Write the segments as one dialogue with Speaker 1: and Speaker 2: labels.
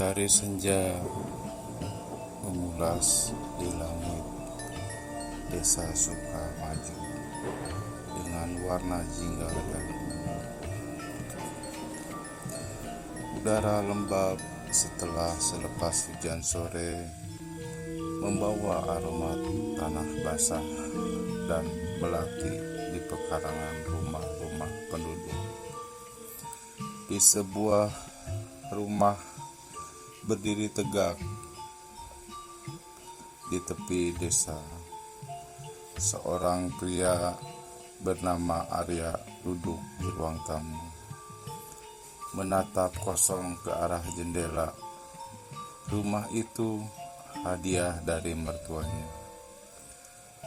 Speaker 1: Mentari senja memulas di langit desa Sukamaju dengan warna jingga dan ungu. Udara lembab selepas hujan sore membawa aroma tanah basah dan melati di pekarangan rumah-rumah penduduk. Di sebuah rumah berdiri tegak di tepi desa, seorang pria bernama Arya duduk di ruang tamu, menatap kosong ke arah jendela. Rumah itu hadiah dari mertuanya,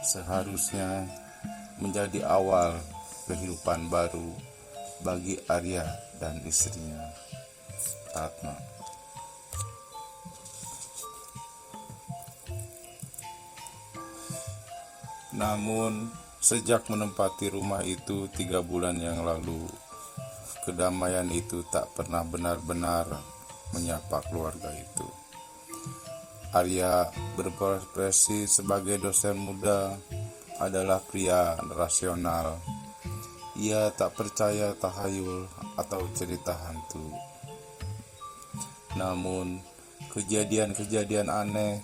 Speaker 1: seharusnya menjadi awal kehidupan baru bagi Arya dan istrinya, Ratna. Namun, sejak menempati rumah itu 3 bulan yang lalu, kedamaian itu tak pernah benar-benar menyapa keluarga itu. Arya berprofesi sebagai dosen muda, adalah pria rasional. Ia tak percaya tahayul atau cerita hantu. Namun, kejadian-kejadian aneh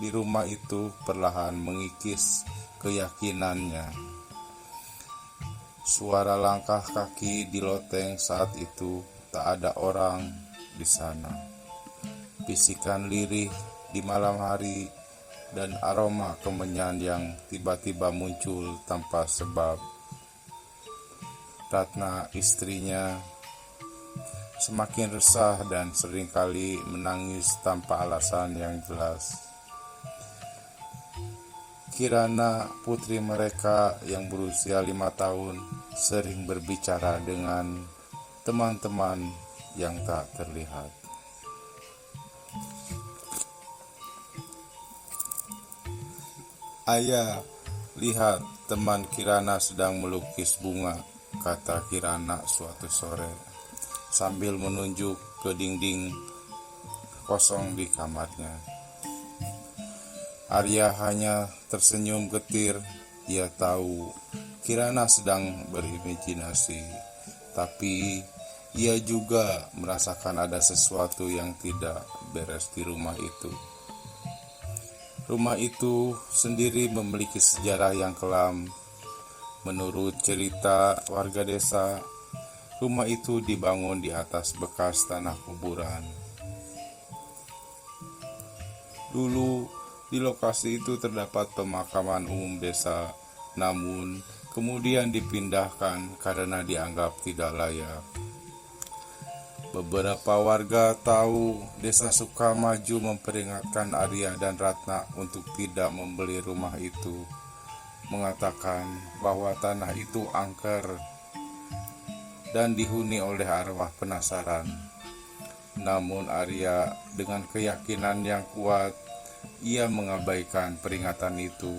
Speaker 1: di rumah itu perlahan mengikis keyakinannya. Suara langkah kaki di loteng saat itu tak ada orang di sana. Bisikan lirih di malam hari dan aroma kemenyan yang tiba-tiba muncul tanpa sebab. Ratna, istrinya, semakin resah dan seringkali menangis tanpa alasan yang jelas. Kirana, putri mereka yang berusia 5 tahun, sering berbicara dengan teman-teman yang tak terlihat. "Ayah, lihat, teman Kirana sedang melukis bunga," kata Kirana suatu sore, sambil menunjuk ke dinding kosong di kamarnya. Arya hanya tersenyum getir. Ia tahu Kirana sedang berimajinasi, tapi ia juga merasakan ada sesuatu yang tidak beres di rumah itu. Rumah itu sendiri memiliki sejarah yang kelam. Menurut cerita warga desa, rumah itu dibangun di atas bekas tanah kuburan. Dulu, di lokasi itu terdapat pemakaman umum desa, namun kemudian dipindahkan karena dianggap tidak layak. Beberapa warga tahu desa Sukamaju memperingatkan Arya dan Ratna untuk tidak membeli rumah itu, mengatakan bahwa tanah itu angker dan dihuni oleh arwah penasaran. Namun Arya dengan keyakinan yang kuat, ia mengabaikan peringatan itu.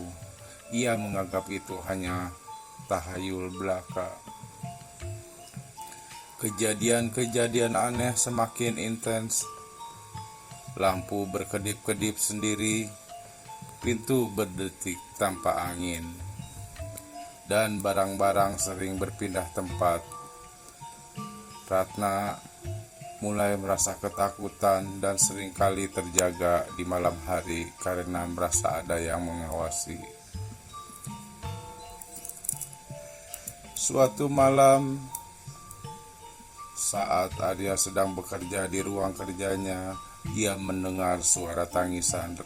Speaker 1: Ia menganggap itu hanya tahayul belaka. Kejadian-kejadian aneh semakin intens. Lampu berkedip-kedip sendiri, pintu berdetik tanpa angin, dan barang-barang sering berpindah tempat. Ratna mulai merasa ketakutan dan seringkali terjaga di malam hari karena merasa ada yang mengawasi. Suatu malam, saat Arya sedang bekerja di ruang kerjanya, ia mendengar suara tangisan.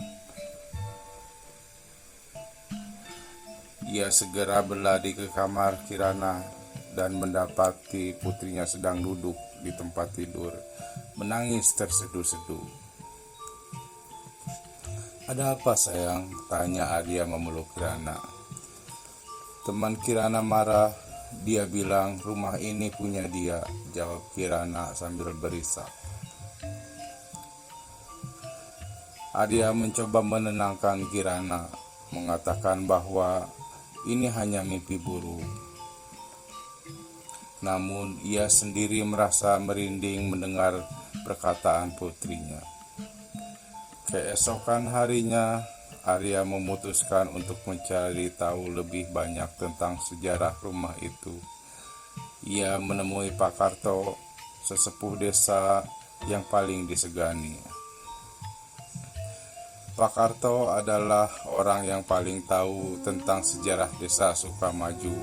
Speaker 1: Ia segera berlari ke kamar Kirana dan mendapati putrinya sedang duduk di tempat tidur, menangis terseduh-seduh. "Ada apa, sayang?" tanya Arya memeluk Kirana. Teman Kirana marah. Dia bilang rumah ini punya dia, jawab Kirana sambil berisak. Arya mencoba menenangkan Kirana, mengatakan bahwa ini hanya mimpi buruk. Namun ia sendiri merasa merinding mendengar perkataan putrinya. Keesokan harinya, Arya memutuskan untuk mencari tahu lebih banyak tentang sejarah rumah itu. Ia menemui Pak Karto, sesepuh desa yang paling disegani. Pak Karto adalah orang yang paling tahu tentang sejarah desa Sukamaju,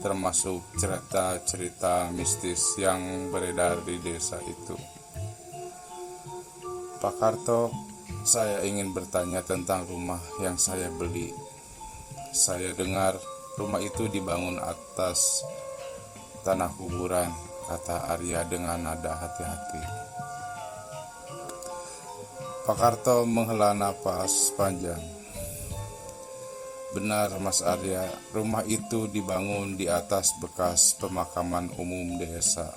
Speaker 1: termasuk cerita-cerita mistis yang beredar di desa itu. Pak Karto, saya ingin bertanya tentang rumah yang saya beli. Saya dengar rumah itu dibangun atas tanah kuburan, kata Arya dengan nada hati-hati. Pak Karto menghela napas panjang. Benar Mas Arya, rumah itu dibangun di atas bekas pemakaman umum desa.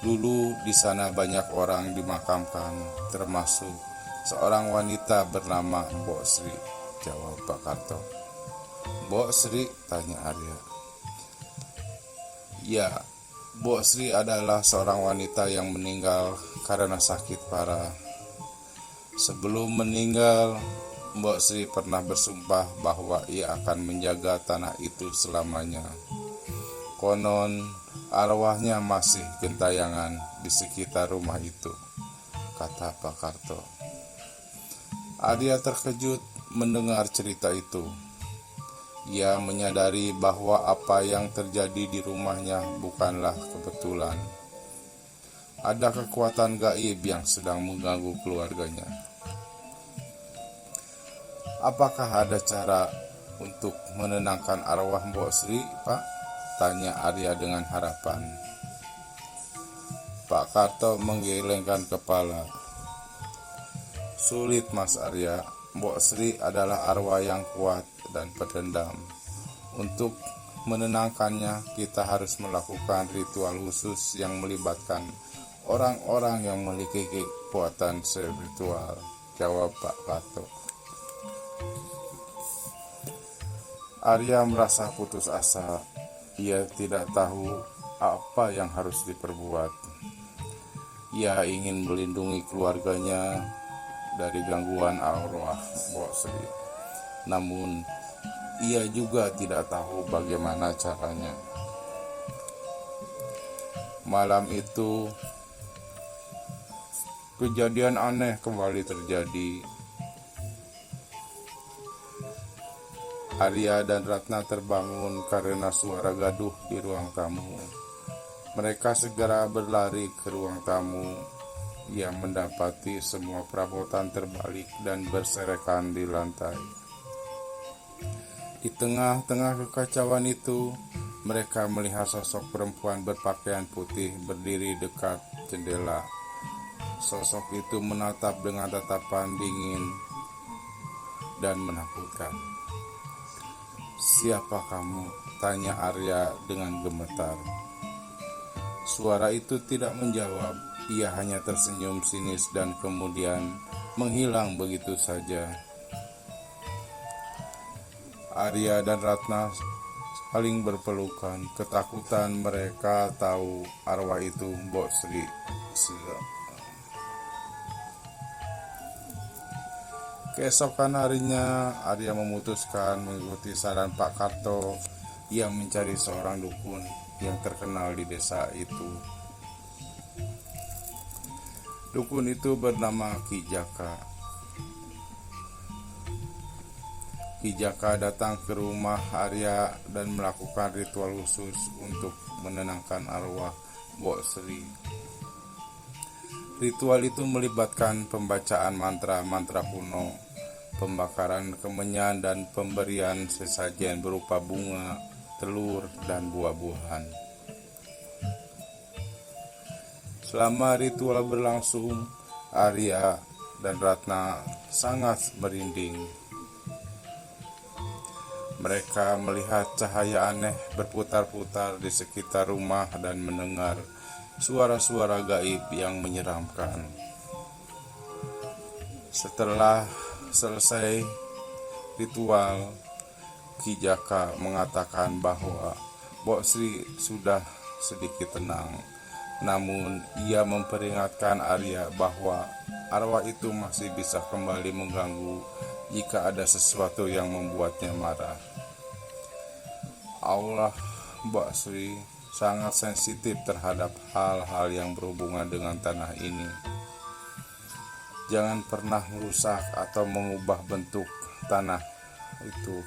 Speaker 1: Dulu di sana banyak orang dimakamkan, termasuk seorang wanita bernama Mbok Sri, jawab Pak Karto. Mbok Sri, tanya Arya. Ya, Mbok Sri adalah seorang wanita yang meninggal karena sakit parah. Sebelum meninggal, Mbok Sri pernah bersumpah bahwa ia akan menjaga tanah itu selamanya. Konon, arwahnya masih gentayangan di sekitar rumah itu, kata Pak Karto. Arya terkejut mendengar cerita itu. Ia menyadari bahwa apa yang terjadi di rumahnya bukanlah kebetulan. Ada kekuatan gaib yang sedang mengganggu keluarganya. Apakah ada cara untuk menenangkan arwah Mbok Sri, Pak? Tanya Arya dengan harapan. Pak Karto menggelengkan kepala. Sulit Mas Arya, Mbok Sri adalah arwah yang kuat dan pendendam. Untuk menenangkannya, kita harus melakukan ritual khusus yang melibatkan orang-orang yang memiliki kekuatan spiritual, jawab Pak Karto. Arya merasa putus asa. Ia tidak tahu apa yang harus diperbuat. Ia ingin melindungi keluarganya dari gangguan arwah Mbok Sri. Namun, ia juga tidak tahu bagaimana caranya. Malam itu, kejadian aneh kembali terjadi. Arya dan Ratna terbangun karena suara gaduh di ruang tamu. Mereka segera berlari ke ruang tamu yang mendapati semua perabotan terbalik dan berserakan di lantai. Di tengah-tengah kekacauan itu, mereka melihat sosok perempuan berpakaian putih berdiri dekat jendela. Sosok itu menatap dengan tatapan dingin dan menakutkan. Siapa kamu? Tanya Arya dengan gemetar. Suara itu tidak menjawab, ia hanya tersenyum sinis dan kemudian menghilang begitu saja. Arya dan Ratna saling berpelukan, ketakutan mereka tahu arwah itu Mbok Sri. Keesokan harinya, Arya memutuskan mengikuti saran Pak Karto yang mencari seorang dukun yang terkenal di desa itu. Dukun itu bernama Ki Jaka. Ki Jaka datang ke rumah Arya dan melakukan ritual khusus untuk menenangkan arwah Mbok Sri. Ritual itu melibatkan pembacaan mantra-mantra kuno, pembakaran kemenyan dan pemberian sesajen berupa bunga, telur, dan buah-buahan. Selama ritual berlangsung, Arya dan Ratna sangat merinding. Mereka melihat cahaya aneh berputar-putar di sekitar rumah dan mendengar suara-suara gaib yang menyeramkan. Setelah selesai ritual, Ki Jaka mengatakan bahwa Mbok Sri sudah sedikit tenang. Namun ia memperingatkan Arya bahwa arwah itu masih bisa kembali mengganggu jika ada sesuatu yang membuatnya marah. Allah Mbak Sri sangat sensitif terhadap hal-hal yang berhubungan dengan tanah ini. Jangan pernah merusak atau mengubah bentuk tanah itu,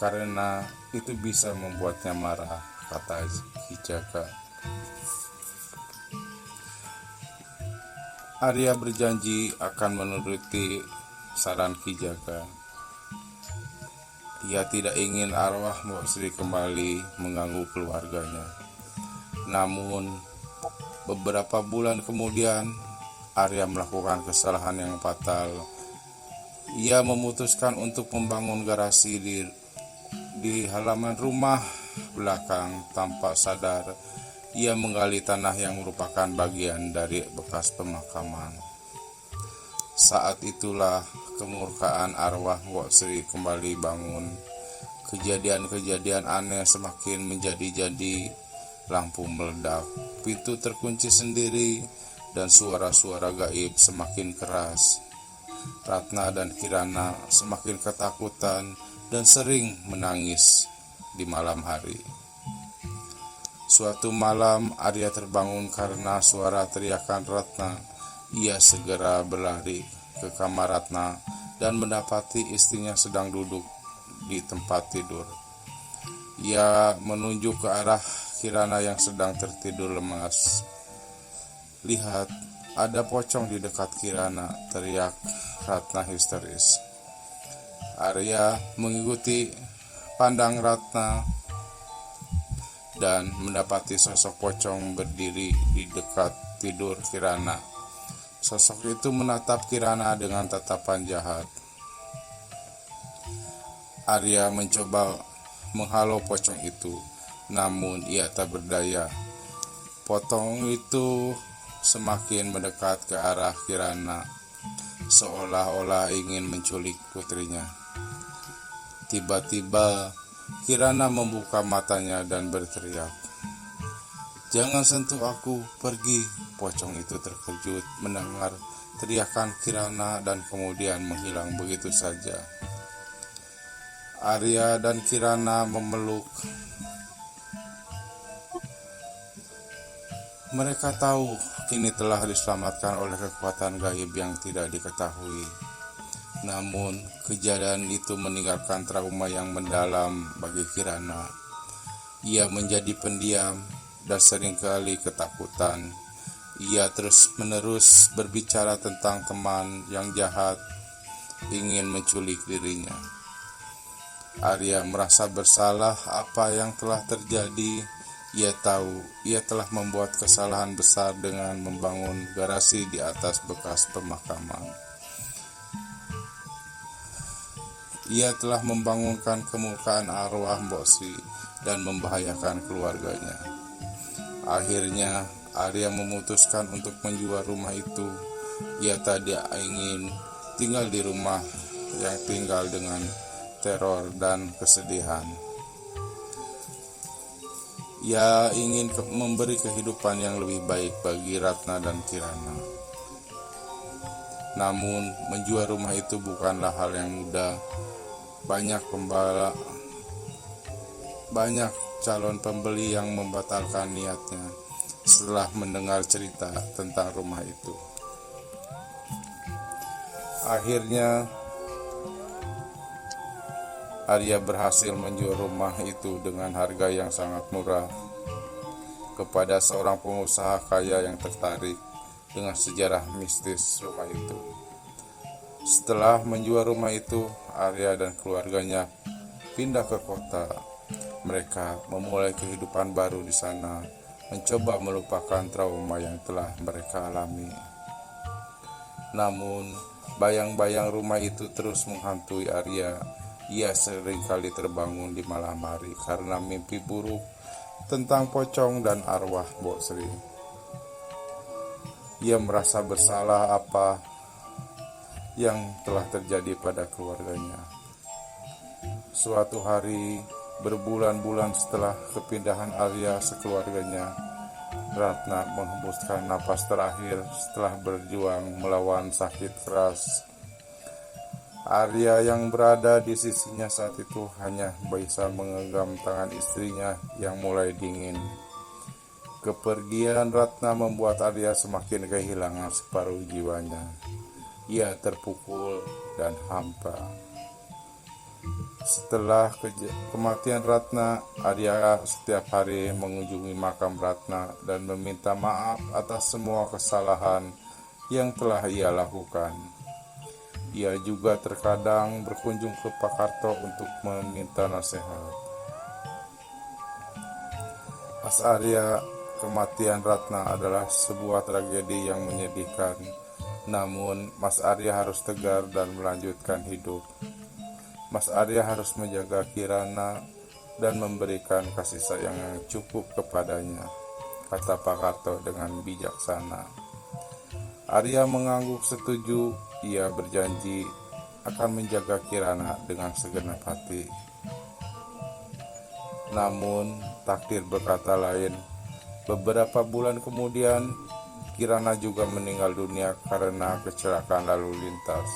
Speaker 1: karena itu bisa membuatnya marah, kata Ki Jaka. Arya berjanji akan menuruti saran Ki Jaka. Ia tidak ingin arwah Mbok Sri kembali mengganggu keluarganya. Namun, beberapa bulan kemudian, Arya melakukan kesalahan yang fatal. Ia memutuskan untuk membangun garasi di halaman rumah belakang. Tanpa sadar, ia menggali tanah yang merupakan bagian dari bekas pemakaman. Saat itulah kemurkaan arwah Mbok Sri kembali bangun. Kejadian-kejadian aneh semakin menjadi-jadi. Lampu meledak, pintu terkunci sendiri, dan suara-suara gaib semakin keras. Ratna dan Kirana semakin ketakutan dan sering menangis di malam hari. Suatu malam Arya terbangun karena suara teriakan Ratna. Ia segera berlari ke kamar Ratna dan mendapati istrinya sedang duduk di tempat tidur. Ia menunjuk ke arah Kirana yang sedang tertidur lemas. "Lihat, ada pocong di dekat Kirana," teriak Ratna histeris. Arya mengikuti pandang Ratna dan mendapati sosok pocong berdiri di dekat tidur Kirana. Sosok itu menatap Kirana dengan tatapan jahat. Arya mencoba menghalau pocong itu, namun ia tak berdaya. Pocong itu semakin mendekat ke arah Kirana, seolah-olah ingin menculik putrinya. Tiba-tiba Kirana membuka matanya dan berteriak, "Jangan sentuh aku, pergi." Pocong itu terkejut mendengar teriakan Kirana dan kemudian menghilang begitu saja. Arya dan Kirana memeluk. Mereka tahu kini telah diselamatkan oleh kekuatan gaib yang tidak diketahui. Namun, kejadian itu meninggalkan trauma yang mendalam bagi Kirana. Ia menjadi pendiam dan seringkali ketakutan. Ia terus-menerus berbicara tentang teman yang jahat ingin menculik dirinya. Arya merasa bersalah apa yang telah terjadi. Ia tahu ia telah membuat kesalahan besar dengan membangun garasi di atas bekas pemakaman. Ia telah membangunkan kemurkaan arwah Mbok Sri dan membahayakan keluarganya. Akhirnya, Arya memutuskan untuk menjual rumah itu. Ia tidak ingin tinggal di rumah yang tinggal dengan teror dan kesedihan. Ia ingin memberi kehidupan yang lebih baik bagi Ratna dan Kirana. Namun, menjual rumah itu bukanlah hal yang mudah. Banyak calon pembeli yang membatalkan niatnya setelah mendengar cerita tentang rumah itu. Akhirnya, Arya berhasil menjual rumah itu dengan harga yang sangat murah kepada seorang pengusaha kaya yang tertarik dengan sejarah mistis rumah itu. Setelah menjual rumah itu, Arya dan keluarganya pindah ke kota. Mereka memulai kehidupan baru di sana, mencoba melupakan trauma yang telah mereka alami. Namun, bayang-bayang rumah itu terus menghantui Arya. Ia seringkali terbangun di malam hari karena mimpi buruk tentang pocong dan arwah Mbok Sri. Ia merasa bersalah apa yang telah terjadi pada keluarganya. Suatu hari, berbulan-bulan setelah kepindahan Arya sekeluarganya, Ratna menghembuskan napas terakhir setelah berjuang melawan sakit keras. Arya yang berada di sisinya saat itu hanya bisa menggenggam tangan istrinya yang mulai dingin. Kepergian Ratna membuat Arya semakin kehilangan separuh jiwanya. Ia terpukul dan hampa. Setelah kematian Ratna, Arya setiap hari mengunjungi makam Ratna dan meminta maaf atas semua kesalahan yang telah ia lakukan. Ia juga terkadang berkunjung ke Pakarto untuk meminta nasihat. Mas Arya, kematian Ratna adalah sebuah tragedi yang menyedihkan. Namun, Mas Arya harus tegar dan melanjutkan hidup. Mas Arya harus menjaga Kirana dan memberikan kasih sayang yang cukup kepadanya, kata Pakarto dengan bijaksana. Arya mengangguk setuju. Ia berjanji akan menjaga Kirana dengan segenap hati. Namun, takdir berkata lain. Beberapa bulan kemudian, Kirana juga meninggal dunia karena kecelakaan lalu lintas.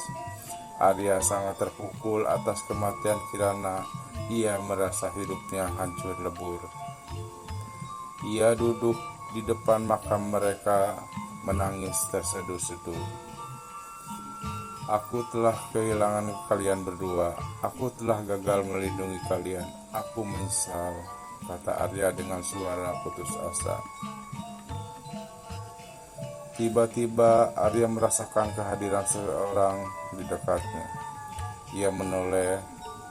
Speaker 1: Arya sangat terpukul atas kematian Kirana. Ia merasa hidupnya hancur lebur. Ia duduk di depan makam mereka, menangis terseduh-seduh. Aku telah kehilangan kalian berdua. Aku telah gagal melindungi kalian. Aku menyesal, kata Arya dengan suara putus asa. Tiba-tiba Arya merasakan kehadiran seseorang di dekatnya. Ia menoleh.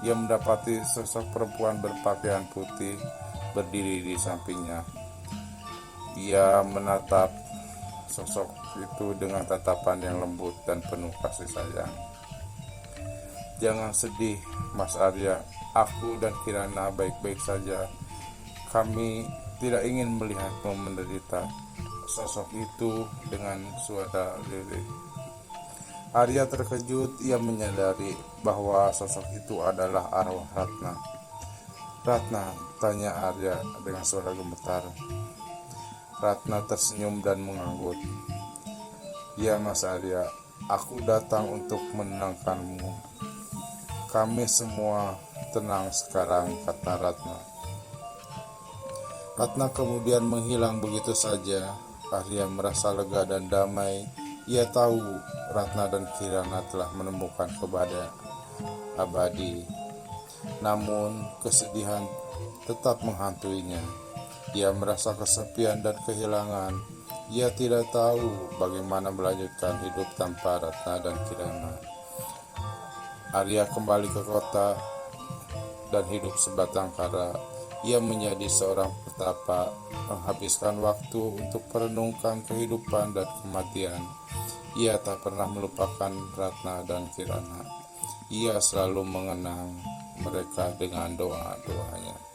Speaker 1: Ia mendapati sosok perempuan berpakaian putih berdiri di sampingnya. Ia menatap sosok itu dengan tatapan yang lembut dan penuh kasih sayang. Jangan sedih, Mas Arya. Aku dan Kirana baik-baik saja. Kami tidak ingin melihatmu menderita. Sosok itu dengan suara lirih. Arya terkejut. Ia menyadari bahwa sosok itu adalah arwah Ratna. Ratna, tanya Arya dengan suara gemetar. Ratna tersenyum dan mengangguk. Ya Mas Arya, aku datang untuk menenangkanmu. Kami semua tenang sekarang, kata Ratna. Ratna kemudian menghilang begitu saja. Arya merasa lega dan damai. Ia tahu Ratna dan Kirana telah menemukan kebahagiaan abadi. Namun kesedihan tetap menghantuinya. Ia merasa kesepian dan kehilangan. Ia tidak tahu bagaimana melanjutkan hidup tanpa Ratna dan Kirana. Arya kembali ke kota dan hidup sebatang kara. Ia menjadi seorang petapa, menghabiskan waktu untuk merenungkan kehidupan dan kematian. Ia tak pernah melupakan Ratna dan Kirana. Ia selalu mengenang mereka dengan doa-doanya.